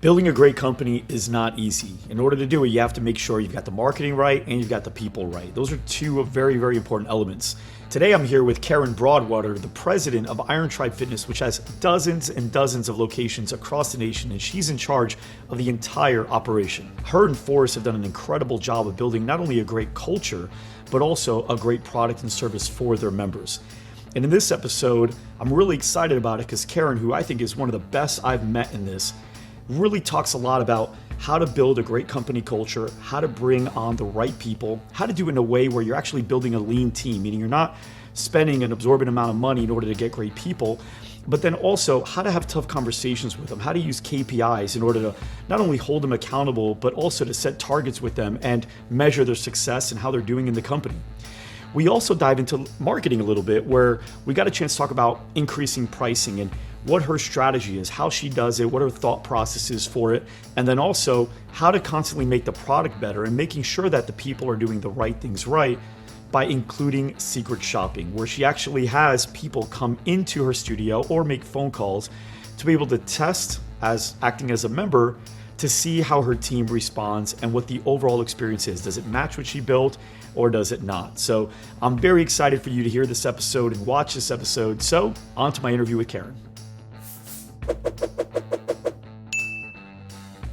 Building a great company is not easy. In order to do it, you have to make sure you've got the marketing right and you've got the people right. Those are two very, very important elements. Today I'm here with Karen Broadwater, the president of Iron Tribe Fitness, which has dozens and dozens of locations across the nation, and she's in charge of the entire operation. Her and Forrest have done an incredible job of building not only a great culture, but also a great product and service for their members. And in this episode, I'm really excited about it because Karen, who I think is one of the best I've met in this, really talks a lot about how to build a great company culture, how to bring on the right people, how to do it in a way where you're actually building a lean team, meaning you're not spending an absorbent amount of money in order to get great people, but then also how to have tough conversations with them, how to use KPIs in order to not only hold them accountable, but also to set targets with them and measure their success and how they're doing in the company. We also dive into marketing a little bit, where we got a chance to talk about increasing pricing and what her strategy is, how she does it, what her thought process is for it, and then also how to constantly make the product better and making sure that the people are doing the right things right by including secret shopping, where she actually has people come into her studio or make phone calls to be able to test as acting as a member to see how her team responds and what the overall experience is. Does it match what she built or does it not? So I'm very excited for you to hear this episode and watch this episode. So on to my interview with Karen.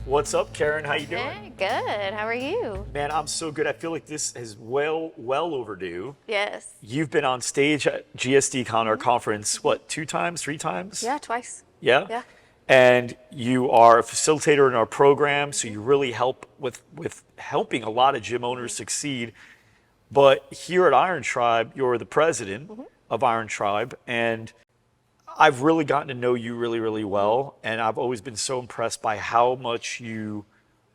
What's up, Karen? How you doing? Hey, good. How are you? Man, I'm so good. I feel like this is well overdue. Yes. You've been on stage at GSD our conference, what, 2 times, 3 times? Yeah, twice. Yeah? Yeah. And you are a facilitator in our program, so you really help with helping a lot of gym owners succeed. But here at Iron Tribe, you're the president of Iron Tribe, and I've really gotten to know you really, really well, and I've always been so impressed by how much you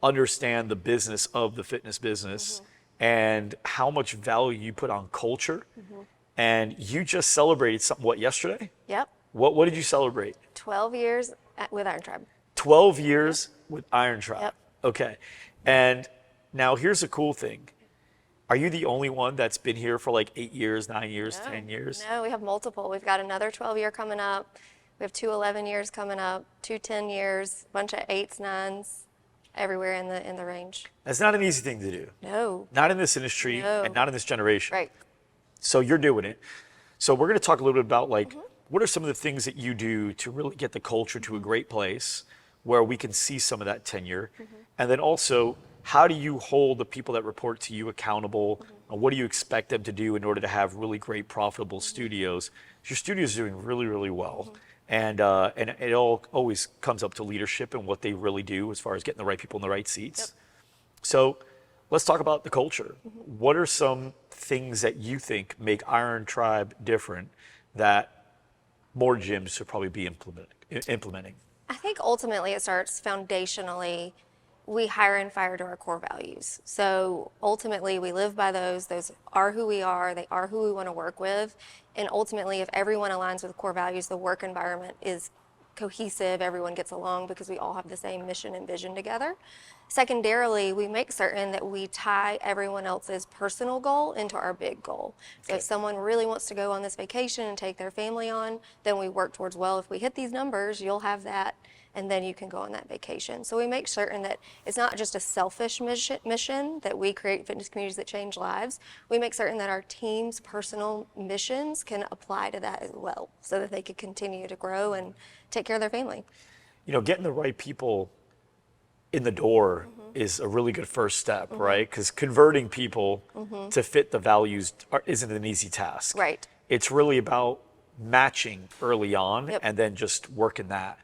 understand the business of the fitness business and how much value you put on culture. And you just celebrated something, what, yesterday? Yep. What did you celebrate? 12 years with Iron Tribe. 12 years with Iron Tribe. Yep. Okay. And now here's the cool thing. Are you the only one that's been here for like 8 years, 9 years, 10 years? No, we have multiple. We've got another 12-year coming up. We have 2 11 years coming up, 2 10 years, a bunch of 8s, 9s, everywhere in the range. That's not an easy thing to do. No. Not in this industry and not in this generation. Right. So you're doing it. So we're going to talk a little bit about like, what are some of the things that you do to really get the culture to a great place where we can see some of that tenure? And then also, how do you hold the people that report to you accountable? And what do you expect them to do in order to have really great, profitable studios? Your studio is doing really, really well. And it all always comes up to leadership and what they really do as far as getting the right people in the right seats. So let's talk about the culture. What are some things that you think make Iron Tribe different that more gyms should probably be implementing? I think ultimately it starts foundationally. We hire and fire to our core values. So ultimately we live by those. Those are who we are. They are who we want to work with. And ultimately, if everyone aligns with core values, the work environment is cohesive. Everyone gets along because we all have the same mission and vision together. Secondarily, we make certain that we tie everyone else's personal goal into our big goal. So if someone really wants to go on this vacation and take their family on, then we work towards, well, if we hit these numbers, you'll have that, and then you can go on that vacation. So we make certain that it's not just a selfish mission that we create fitness communities that change lives. We make certain that our team's personal missions can apply to that as well, so that they can continue to grow and take care of their family. You know, getting the right people in the door is a really good first step, right? Because converting people to fit the values isn't an easy task. Right. It's really about matching early on and then just working that.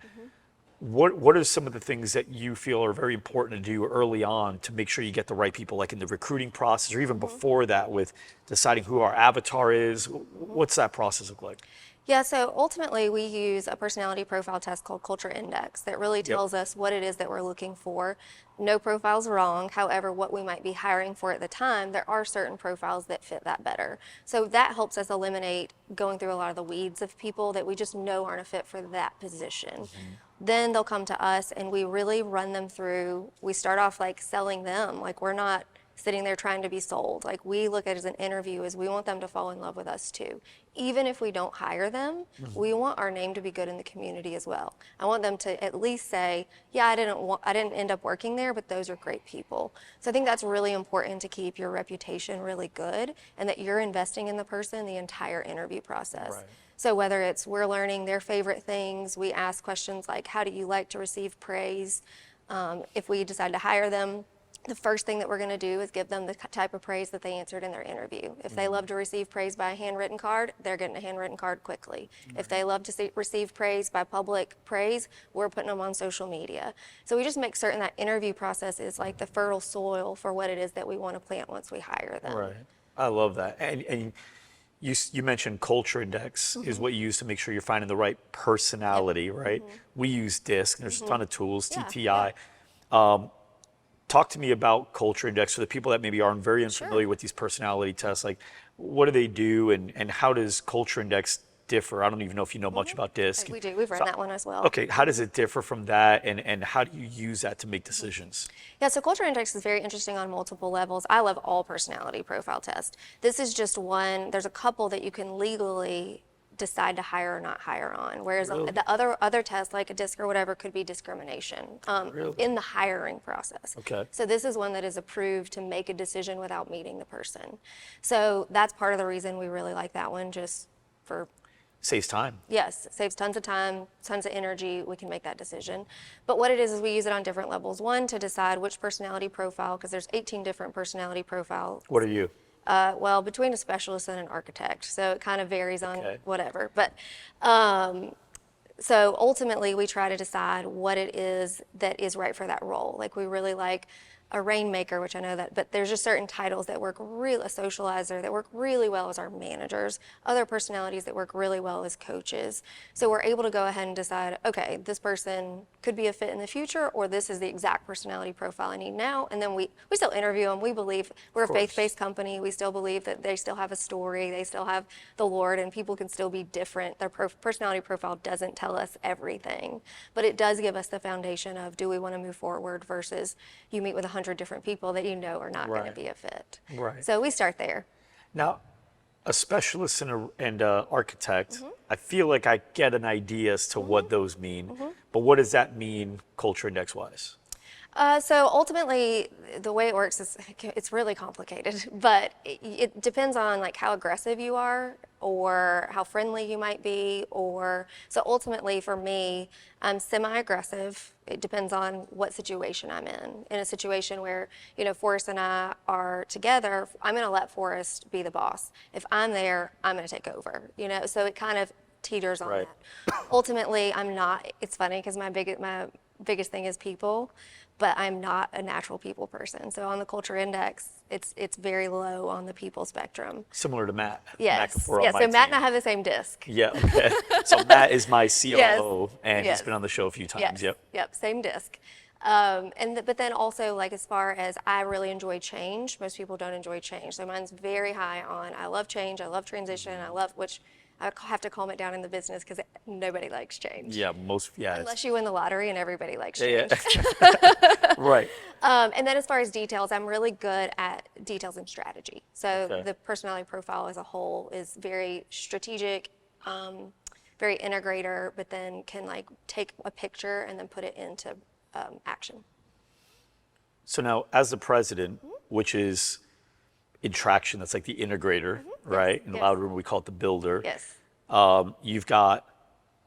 What are some of the things that you feel are very important to do early on to make sure you get the right people, like in the recruiting process or even before that with deciding who our avatar is? What's that process look like? Yeah, so ultimately we use a personality profile test called Culture Index that really tells us what it is that we're looking for. No profile's wrong. However, what we might be hiring for at the time, there are certain profiles that fit that better. So that helps us eliminate going through a lot of the weeds of people that we just know aren't a fit for that position. Then they'll come to us and we really run them through. We start off like selling them. Like, we're not sitting there trying to be sold. Like, we look at it as an interview, as we want them to fall in love with us too. Even if we don't hire them, we want our name to be good in the community as well. I want them to at least say, yeah, I didn't end up working there, but those are great people. So I think that's really important to keep your reputation really good, and that you're investing in the person the entire interview process. Right. So whether it's we're learning their favorite things, we ask questions like, how do you like to receive praise? If we decide to hire them, the first thing that we're going to do is give them the type of praise that they answered in their interview. If they love to receive praise by a handwritten card, they're getting a handwritten card quickly. If they love to receive praise by public praise, we're putting them on social media. So we just make certain that interview process is like the fertile soil for what it is that we want to plant once we hire them. Right. I love that. And you mentioned culture index is what you use to make sure you're finding the right personality, right? We use DISC. There's a ton of tools, Yeah, TTI. Talk to me about culture index for the people that maybe aren't very unfamiliar with these personality tests. Like, what do they do, and how does culture index differ? I don't even know if you know much about DISC. We do. We've run that one as well. Okay, how does it differ from that, and how do you use that to make decisions? Yeah, so culture index is very interesting on multiple levels. I love all personality profile tests. This is just one. There's a couple that you can legally decide to hire or not hire on, whereas the other tests, like a DISC or whatever, could be discrimination in the hiring process. Okay. So this is one that is approved to make a decision without meeting the person. So that's part of the reason we really like that one, just for Saves time. yes, saves tons of time, tons of energy. We can make that decision. But what it is we use it on different levels. One, to decide which personality profile, because there's 18 different personality profiles. What are you? Well, between a specialist and an architect, so it kind of varies on whatever. But so ultimately, we try to decide what it is that is right for that role. Like, we really like a rainmaker, which I know that, but there's just certain titles that work really, a socializer that work really well as our managers, other personalities that work really well as coaches. So we're able to go ahead and decide, okay, this person could be a fit in the future, or this is the exact personality profile I need now. And then we still interview them. We believe we're a faith-based company. We still believe that they still have a story. They still have the Lord, and people can still be different. Their personality profile doesn't tell us everything, but it does give us the foundation of, do we want to move forward versus you meet with 100 different people that you know are not going to be a fit. Right. So we start there. Now, a specialist and a architect, I feel like I get an idea as to what those mean, but what does that mean culture index wise? So ultimately, the way it works is it's really complicated, but it depends on like how aggressive you are or how friendly you might be, or so ultimately for me, I'm semi-aggressive. It depends on what situation I'm in. In a situation where, you know, Forrest and I are together, I'm going to let Forrest be the boss. If I'm there, I'm going to take over, you know, so it kind of teeters on that. Ultimately, I'm not, it's funny because my biggest thing is people, but I'm not a natural people person. So on the culture index, it's very low on the people spectrum. Similar to Matt. Yes. Matt Yeah. So Matt and I have the same disc. Yeah. Okay. So Matt is my COO, and he's been on the show a few times. Yes. Yep. Same disc. But then also, like, as far as I really enjoy change, most people don't enjoy change. So mine's very high on, I love change, I love transition, I love, which I have to calm it down in the business because nobody likes change. Yeah, Unless you win the lottery and everybody likes change. Right. And then as far as details, I'm really good at details and strategy. So the personality profile as a whole is very strategic, very integrator, but then can like take a picture and then put it into action. So now, as the president, which is in Traction, that's like the integrator, right? In loudrumor, we call it the builder. Yes. You've got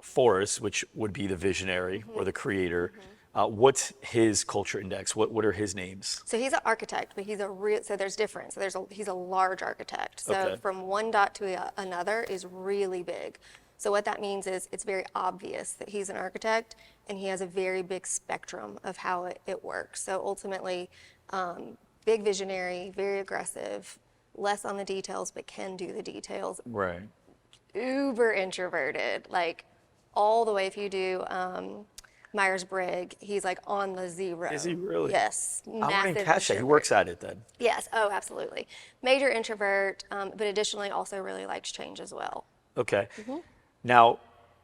Forrest, which would be the visionary or the creator. What's his culture index? What are his names? So he's an architect, but he's so there's difference. So he's a large architect. So from one dot to another is really big. So what that means is it's very obvious that he's an architect, and he has a very big spectrum of how it works. So ultimately, big visionary, very aggressive, less on the details, but can do the details. Right. Uber introverted, like all the way. If you do Myers-Briggs, he's like on the 0. Is he really? Yes. I wouldn't catch that. He works at it then. Yes. Oh, absolutely. Major introvert, but additionally also really likes change as well. Okay. Now,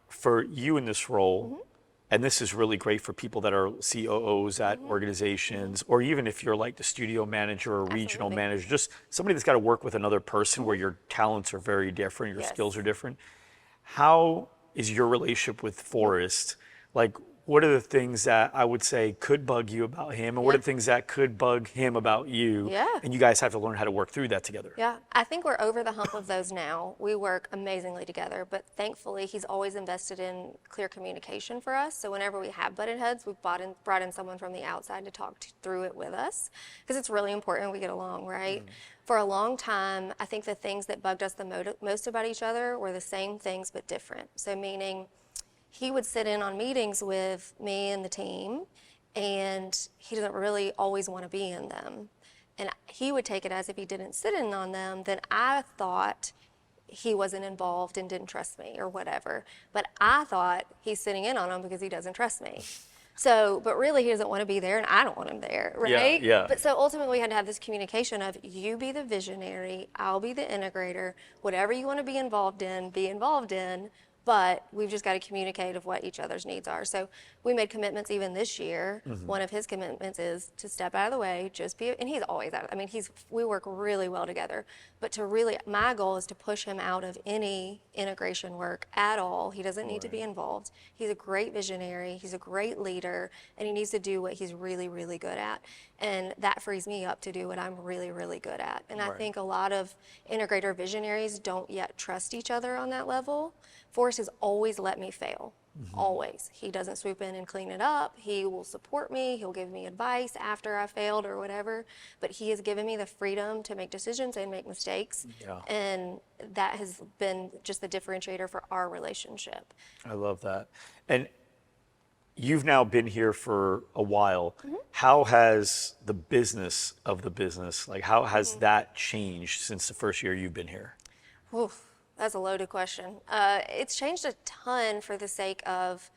for you in this role, And this is really great for people that are COOs at organizations, or even if you're like the studio manager or regional Absolutely. manager, just somebody that's got to work with another person where your talents are very different, your skills Yes. are different. How is your relationship with Forrest? Like, what are the things that I would say could bug you about him, and what are Yeah. the things that could bug him about you? Yeah. And you guys have to learn how to work through that together. Yeah, I think we're over the hump of those now. We work amazingly together, but thankfully he's always invested in clear communication for us. So whenever we have butted heads, we've brought in someone from the outside to talk through it with us, because it's really important we get along, right? For a long time, I think the things that bugged us the most about each other were the same things but different. So meaning he would sit in on meetings with me and the team, and he doesn't really always want to be in them. And he would take it as if he didn't sit in on them, then I thought he wasn't involved and didn't trust me or whatever. But I thought he's sitting in on them because he doesn't trust me. So, but really he doesn't want to be there and I don't want him there, right? Yeah. But so ultimately we had to have this communication of you be the visionary, I'll be the integrator, whatever you want to be involved in, but we've just got to communicate of what each other's needs are. So we made commitments even this year. One of his commitments is to step out of the way, just be, and he's always out. I mean, we work really well together, but my goal is to push him out of any integration work at all. He doesn't need to be involved. He's a great visionary, he's a great leader, and he needs to do what he's really, really good at. And that frees me up to do what I'm really, really good at. And I think a lot of integrator visionaries don't yet trust each other on that level. Forrest has always let me fail. Always. He doesn't swoop in and clean it up. He will support me. He'll give me advice after I failed or whatever. But he has given me the freedom to make decisions and make mistakes. Yeah. And that has been just the differentiator for our relationship. I love that. And you've now been here for a while. How has the business of the business, like how has that changed since the first year you've been here? Oof, that's a loaded question. It's changed a ton for the sake of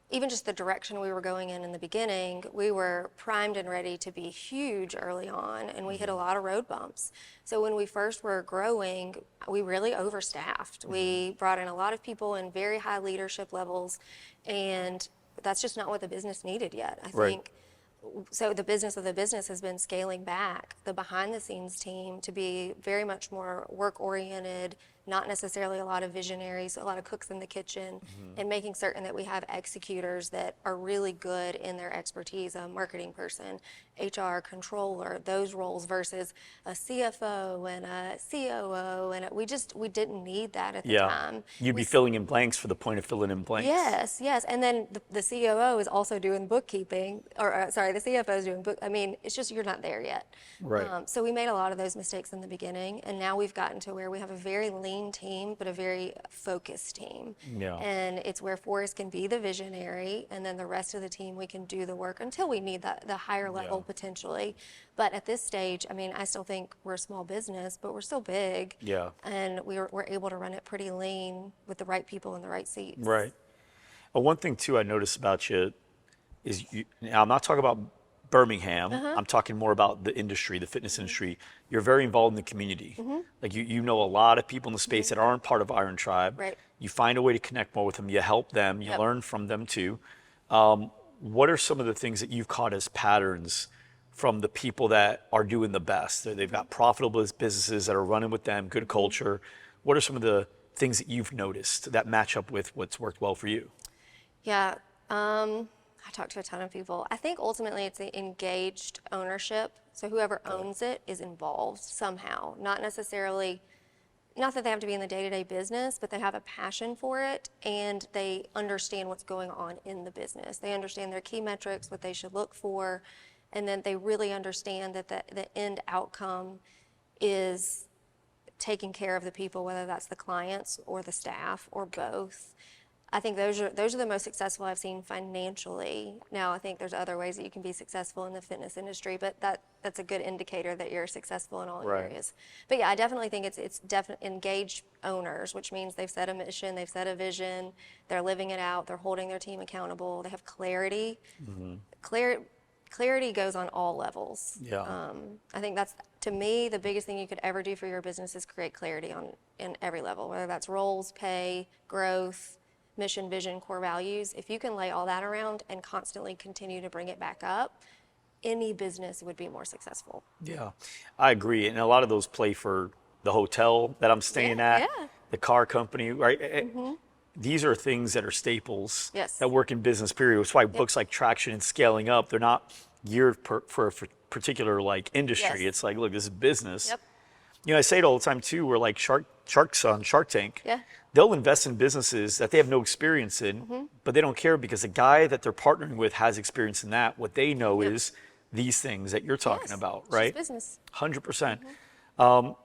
even just the direction we were going in the beginning. We were primed and ready to be huge early on, and we hit a lot of road bumps. So when we first were growing, we really overstaffed. We brought in a lot of people in very high leadership levels, and that's just not what the business needed yet. I think so the business of the business has been scaling back the behind the scenes team to be very much more work oriented, not necessarily a lot of visionaries, a lot of cooks in the kitchen, and making certain that we have executors that are really good in their expertise, a marketing person, HR controller, those roles versus a CFO and a COO, and we didn't need that at the time. You'd be filling in blanks for the point of filling in blanks. Yes, and then the COO is also doing bookkeeping, or sorry, the CFO is doing book. I mean, it's just you're not there yet. Right. So we made a lot of those mistakes in the beginning, and now we've gotten to where we have a very lean team, but a very focused team. Yeah. And it's where Forrest can be the visionary, and then the rest of the team we can do the work until we need the higher level potentially. But at this stage, I mean, I still think we're a small business, but we're still big. Yeah. And we're able to run it pretty lean with the right people in the right seats. Right. One thing too I noticed about you is now I'm not talking about Birmingham. I'm talking more about the industry, the fitness industry. You're very involved in the community. Like you know a lot of people in the space that aren't part of Iron Tribe. Right. You find a way to connect more with them. You help them. You learn from them too. What are some of the things that you've caught as patterns from the people that are doing the best? They've got profitable businesses that are running with them, good culture. What are some of the things that you've noticed that match up with what's worked well for you? Yeah, I talked to a ton of people. I think ultimately it's the engaged ownership. So whoever owns it is involved somehow, not necessarily, not that they have to be in the day-to-day business, but they have a passion for it and they understand what's going on in the business. They understand their key metrics, what they should look for, and then they really understand that the end outcome is taking care of the people, whether that's the clients or the staff or both. I think those are the most successful I've seen financially. Now, I think there's other ways that you can be successful in the fitness industry, but that's a good indicator that you're successful in all areas. But yeah, I definitely think it's definitely engaged owners, which means they've set a mission, they've set a vision, they're living it out, they're holding their team accountable, they have clarity. Clarity goes on all levels. Yeah. I think that's, to me, the biggest thing you could ever do for your business is create clarity in every level, whether that's roles, pay, growth, mission, vision, core values, if you can lay all that around and constantly continue to bring it back up, any business would be more successful. Yeah, I agree. And a lot of those play for the hotel that I'm staying Yeah, at, yeah. the car company, right? These are things that are staples Yes. that work in business, period. That's why books like Traction and Scaling Up, they're not geared for a particular like industry. Yes. It's like, look, this is business. Yep. You know, I say it all the time too, we're like sharks on Shark Tank. Yeah. They'll invest in businesses that they have no experience in, but they don't care because the guy that they're partnering with has experience in that. What they know is these things that you're talking Yes. about, It's right? just business. 100%.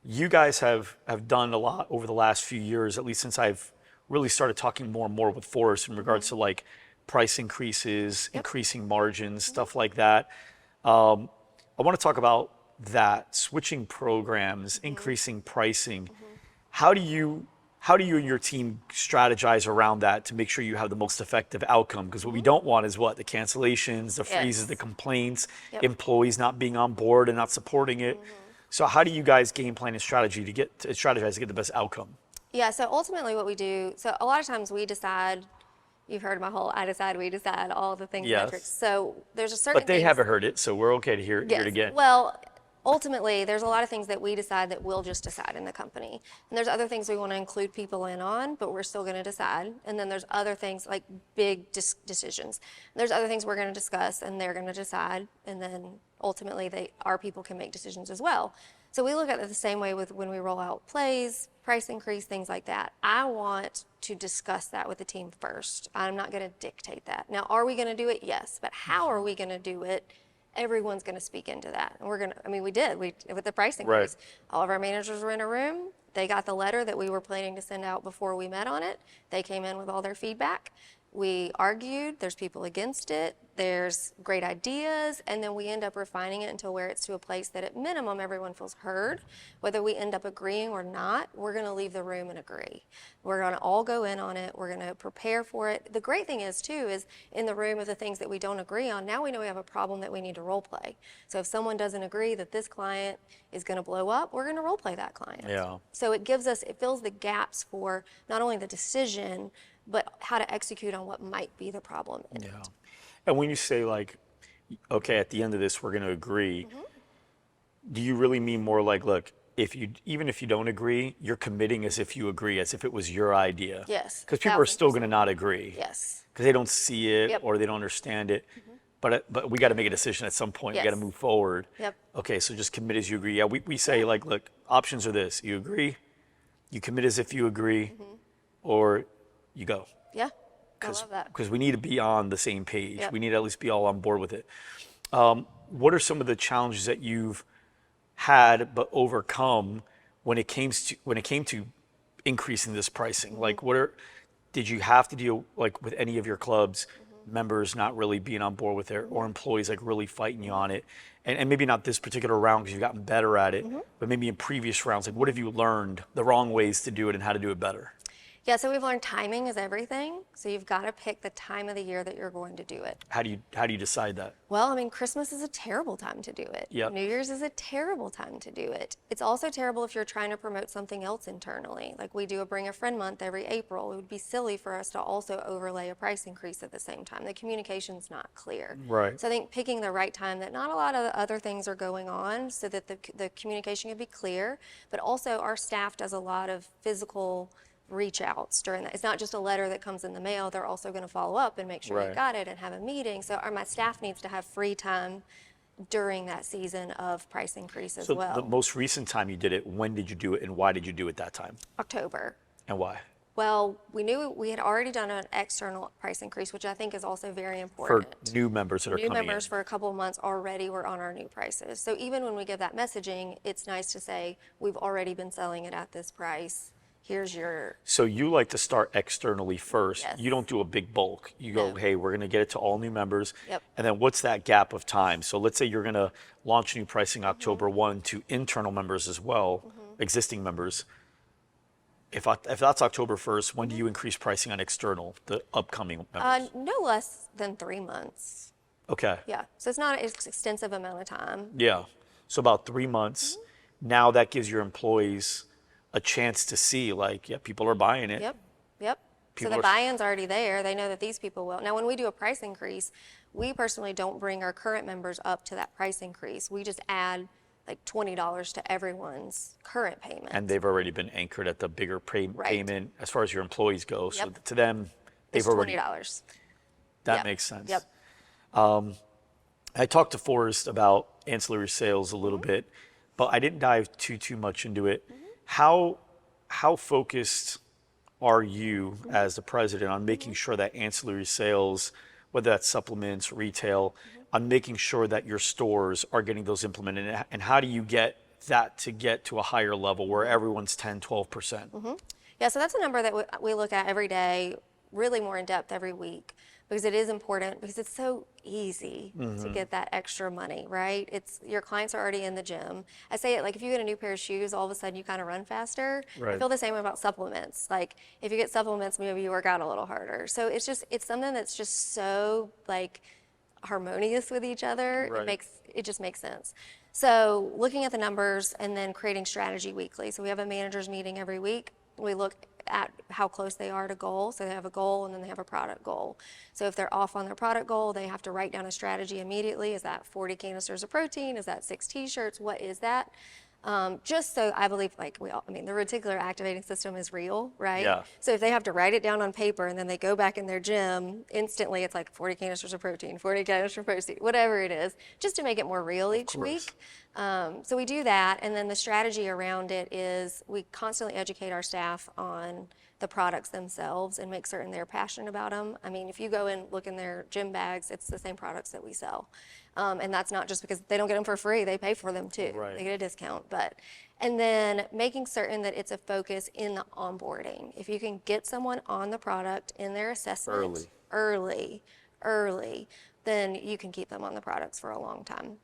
You guys have done a lot over the last few years, at least since I've really started talking more and more with Forrest in regards to like price increases, increasing margins, stuff like that. I want to talk about that, switching programs, increasing pricing. How do you and your team strategize around that to make sure you have the most effective outcome? Because what we don't want is what? The cancellations, the freezes, the complaints, employees not being on board and not supporting it. So how do you guys game plan and strategize to get the best outcome? Yeah, so ultimately what we do, so a lot of times we decide, you've heard my whole I decide, we decide, all the things Yes. metrics. So there's a certain But they things- haven't heard it, so we're okay to hear it again. Well, ultimately, there's a lot of things that we decide that we'll just decide in the company. And there's other things we want to include people in on, but we're still going to decide. And then there's other things like big decisions. There's other things we're going to discuss and they're going to decide. And then ultimately, our people can make decisions as well. So we look at it the same way with when we roll out plays, price increase, things like that. I want to discuss that with the team first. I'm not going to dictate that. Now, are we going to do it? Yes. But how are we going to do it? Everyone's going to speak into that. And we did with the price increase. Right. All of our managers were in a room. They got the letter that we were planning to send out before we met on it. They came in with all their feedback. We argued, there's people against it, there's great ideas, and then we end up refining it until where it's to a place that at minimum everyone feels heard. Whether we end up agreeing or not, we're going to leave the room and agree. We're going to all go in on it. We're going to prepare for it. The great thing is too, is in the room of the things that we don't agree on, now we know we have a problem that we need to role play. So if someone doesn't agree that this client is going to blow up, we're going to role play that client. Yeah. So it fills the gaps for not only the decision, but how to execute on what might be the problem in it. And when you say like, okay, at the end of this, we're going to agree, do you really mean more like, look, even if you don't agree, you're committing as if you agree, as if it was your idea? Yes. Because people are still 1000%. going to not agree. Yes. Because they don't see it Yep. or they don't understand it. But we got to make a decision at some point. We got to Yes. move forward. Yep. Okay, so just commit as you agree. Yeah, we say like, look, options are this. You agree, you commit as if you agree, or you go. Yeah. I love that. Because we need to be on the same page. Yep. We need to at least be all on board with it. What are some of the challenges that you've had but overcome when it came to increasing this pricing? Like, did you have to deal like with any of your clubs, members not really being on board with it, or employees like really fighting you on it? And maybe not this particular round because you've gotten better at it, but maybe in previous rounds, like what have you learned the wrong ways to do it and how to do it better? Yeah, so we've learned timing is everything. So you've got to pick the time of the year that you're going to do it. How do you decide that? Well, I mean, Christmas is a terrible time to do it. Yep. New Year's is a terrible time to do it. It's also terrible if you're trying to promote something else internally. Like we do a Bring a Friend month every April. It would be silly for us to also overlay a price increase at the same time. The communication's not clear. Right. So I think picking the right time that not a lot of other things are going on so that the communication can be clear, but also our staff does a lot of physical reach outs during that. It's not just a letter that comes in the mail. They're also going to follow up and make sure you Right. got it and have a meeting. So my staff needs to have free time during that season of price increase as So well. the most recent time you did it, when did you do it and why did you do it that time? October. And why? Well, we knew we had already done an external price increase, which I think is also very For important. new members that are New coming members in. for a couple of months already were on our new prices. So even when we give that messaging, it's nice to say, we've already been selling it at this price. Here's your, So you like to start externally first. Yes. You don't do a big bulk. You go, No. hey, we're going to get it to all new members. Yep. And then what's that gap of time? So let's say you're going to launch new pricing October Mm-hmm. 1 to internal members as well, existing members. If that's October 1st, when do you increase pricing on external, the upcoming members? no less than 3 months. Okay. Yeah, so it's not an extensive amount of time. Yeah. So about 3 months. Mm-hmm. Now that gives your employees a chance to see, like, yeah, people are buying it. Yep, yep. So the buy-in's already there. They know that these people will. Now, when we do a price increase, we personally don't bring our current members up to that price increase. We just add like $20 to everyone's current payment. And they've already been anchored at the bigger payment as far as your employees go. So Yep. to them, they've It's already. $20. That Yep. makes sense. Yep. I talked to Forrest about ancillary sales a little bit, but I didn't dive too much into it. How focused are you as the president on making sure that ancillary sales, whether that's supplements, retail, on making sure that your stores are getting those implemented? And how do you get that to get to a higher level where everyone's 10, 12%? Yeah, so that's a number that we look at every day, really more in depth every week, because it is important, because it's so easy to get that extra money, right? It's your clients are already in the gym. I say it like if you get a new pair of shoes, all of a sudden you kind of run faster. Right. I feel the same way about supplements. Like if you get supplements, maybe you work out a little harder. So it's something that's just so like harmonious with each other. Right. It just makes sense. So looking at the numbers and then creating strategy weekly. So we have a managers meeting every week. We look at how close they are to goal. So they have a goal and then they have a product goal. So if they're off on their product goal, they have to write down a strategy immediately. Is that 40 canisters of protein? Is that 6 t-shirts? What is that? Just so I believe, like the reticular activating system is real, right? Yeah. So if they have to write it down on paper and then they go back in their gym, instantly it's like 40 canisters of protein, 40 canisters of protein, whatever it is, just to make it more real each week. So we do that, and then the strategy around it is we constantly educate our staff on the products themselves and make certain they're passionate about them. I mean, if you go and look in their gym bags, it's the same products that we sell. And that's not just because they don't get them for free, they pay for them too. Right. They get a discount. And then making certain that it's a focus in the onboarding. If you can get someone on the product in their assessment early, then you can keep them on the products for a long time.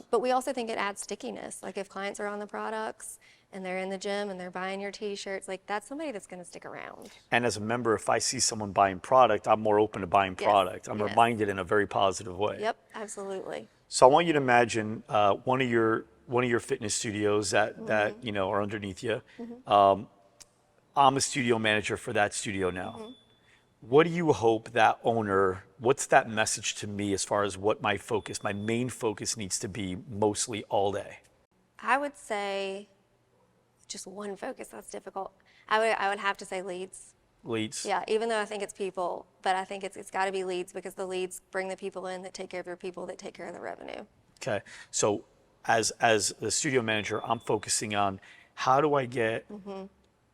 But we also think it adds stickiness. Like if clients are on the products and they're in the gym and they're buying your t-shirts, like that's somebody that's going to stick around. And as a member, if I see someone buying product, I'm more open to buying product. I'm reminded in a very positive way. Yep, absolutely. So I want you to imagine one of your fitness studios that are underneath you. I'm a studio manager for that studio now. What do you hope that owner, what's that message to me as far as what my main focus needs to be mostly all day? I would say just one focus, that's difficult. I would have to say leads. Leads? Yeah, even though I think it's people, but I think it's got to be leads, because the leads bring the people in that take care of your people, that take care of the revenue. Okay, so as the studio manager, I'm focusing on how do I get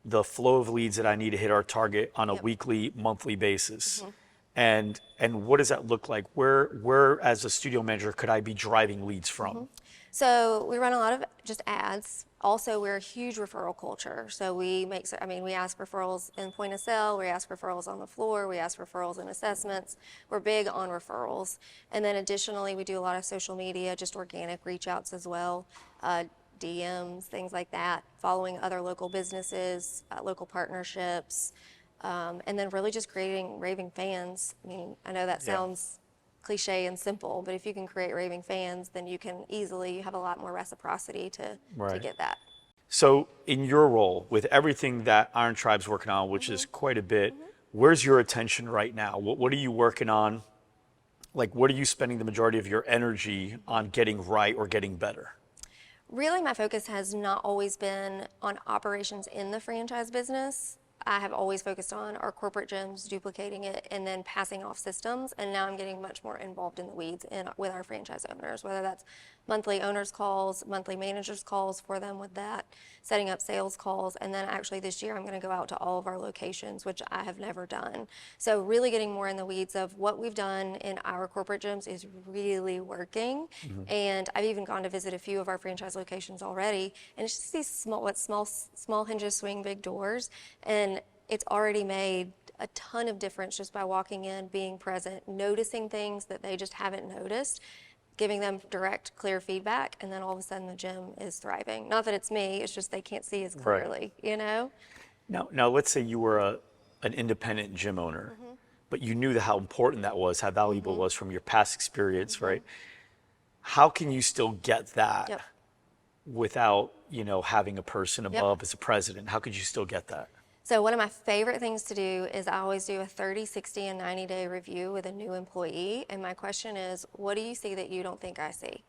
the flow of leads that I need to hit our target on a weekly, monthly basis. And what does that look like? Where as a studio manager could I be driving leads from? So we run a lot of just ads. Also, we're a huge referral culture. So we ask referrals in point of sale, we ask referrals on the floor, we ask referrals in assessments. We're big on referrals. And then additionally, we do a lot of social media, just organic reach outs as well. DMs, things like that, following other local businesses, local partnerships, and then really just creating raving fans. I mean, I know that sounds cliche and simple, but if you can create raving fans, then you have a lot more reciprocity to get that. So in your role, with everything that Iron Tribe's working on, which is quite a bit, where's your attention right now? What are you working on? Like, what are you spending the majority of your energy on getting right or getting better? Really, my focus has not always been on operations in the franchise business. I have always focused on our corporate gyms, duplicating it, and then passing off systems. And now I'm getting much more involved in the weeds with our franchise owners, whether that's monthly owners calls, monthly managers calls for them with that, setting up sales calls. And then actually this year I'm going to go out to all of our locations, which I have never done. So really getting more in the weeds of what we've done in our corporate gyms is really working. And I've even gone to visit a few of our franchise locations already. And it's just these small hinges swing big doors. And it's already made a ton of difference just by walking in, being present, noticing things that they just haven't noticed, giving them direct, clear feedback, and then all of a sudden the gym is thriving. Not that it's me, it's just they can't see as clearly, you know? Now let's say you were an independent gym owner, but you knew how important that was, how valuable it was from your past experience, right? How can you still get that without, having a person above as a president? How could you still get that? So one of my favorite things to do is I always do a 30, 60, and 90-day review with a new employee. And my question is, what do you see that you don't think I see?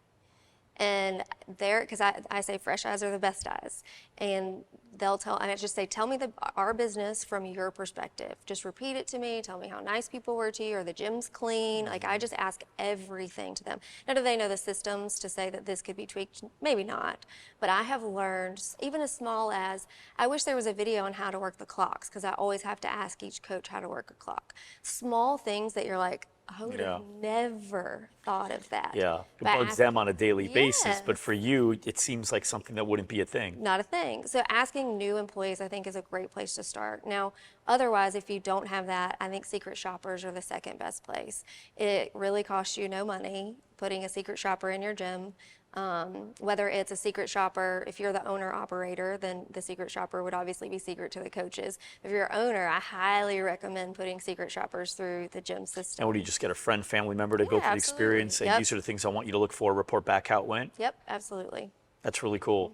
And there, because I say fresh eyes are the best eyes. And they'll tell, and I just say, tell me our business from your perspective. Just repeat it to me. Tell me how nice people were to you, or the gym's clean. Like, I just ask everything to them. Now, do they know the systems to say that this could be tweaked? Maybe not. But I have learned, even as small as, I wish there was a video on how to work the clocks, because I always have to ask each coach how to work a clock. Small things that you're like, I would have never thought of that. Yeah, it But bugs them on a daily basis, Yes. but for you, it seems like something that wouldn't be a thing. Not a thing. So asking new employees, I think, is a great place to start. Now, otherwise, if you don't have that, I think secret shoppers are the second best place. It really costs you no money putting a secret shopper in your gym. Whether it's a secret shopper, if you're the owner operator, then the secret shopper would obviously be secret to the coaches. If you're an owner, I highly recommend putting secret shoppers through the gym system. And what do you just get a friend, family member to go through the absolutely. experience? And Yep. these are the things I want you to look for, report back how it went? Yep, absolutely. That's really cool.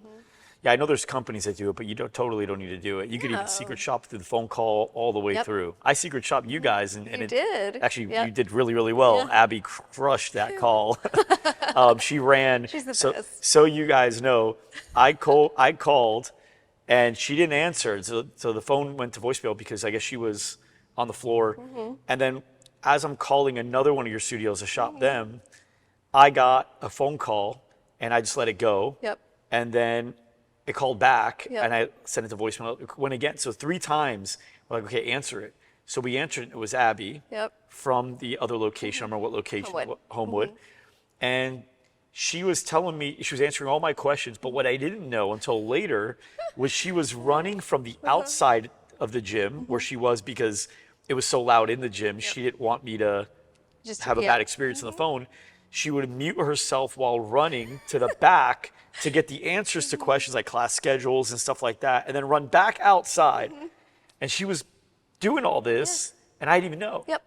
Yeah, I know there's companies that do it, but you totally don't need to do it. You could even No. secret shop through the phone call all the way Yep. through. I secret shop you guys, and You it did. actually Yep. you did really, really well. Yeah. Abby crushed that call. She ran. She's the so, best. so you guys know, I called, and she didn't answer. So the phone went to voicemail because I guess she was on the floor. And then as I'm calling another one of your studios to shop them, I got a phone call, and I just let it go. Yep. And then it called back, Yep. and I sent it to voicemail. It went again. So 3 times, we're like, okay, answer it. So we answered it. It was Abby Yep. from the other location. I don't remember what location. Homewood. Homewood. And she was telling me, she was answering all my questions, but what I didn't know until later was she was running from the outside of the gym where she was because it was so loud in the gym. She didn't want me to Just have a yep. bad experience on the phone. She would mute herself while running to the back to get the answers to questions like class schedules and stuff like that, and then run back outside. And she was doing all this, and I didn't even know. Yep.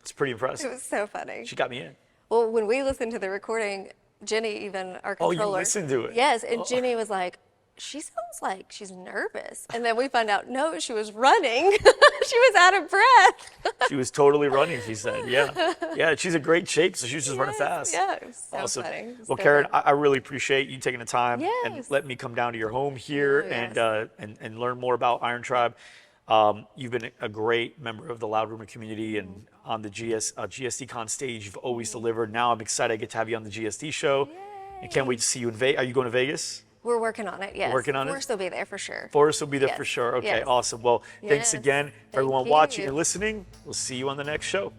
It's pretty It impressive. was so funny. She got me in. Well, when we listened to the recording, Jenny, even our Oh, you controller. listened to it? Yes, and Jenny was like, she sounds like she's nervous. And then we found out, no, she was running. She was out of breath. She was totally running, she said. Yeah. Yeah, she's in great shape, so she was just running fast. Yeah, it was so Awesome. funny. It was Well, so Karen, fun. I really appreciate you taking the time and Yes. letting me come down to your home here Oh, yes. and learn more about Iron Tribe. You've been a great member of the loudrumor community, and on the GSD Con stage, you've always delivered. Now I'm excited I get to have you on the GSD show, and can't wait to see you in Vegas. Are you going to Vegas? We're working on it, yes. Working on it? Forrest will be there for sure. Forrest will be there Yes. for sure. Okay, Yes. awesome. Well, thanks Yes. again for Thank everyone watching you. and listening. We'll see you on the next show.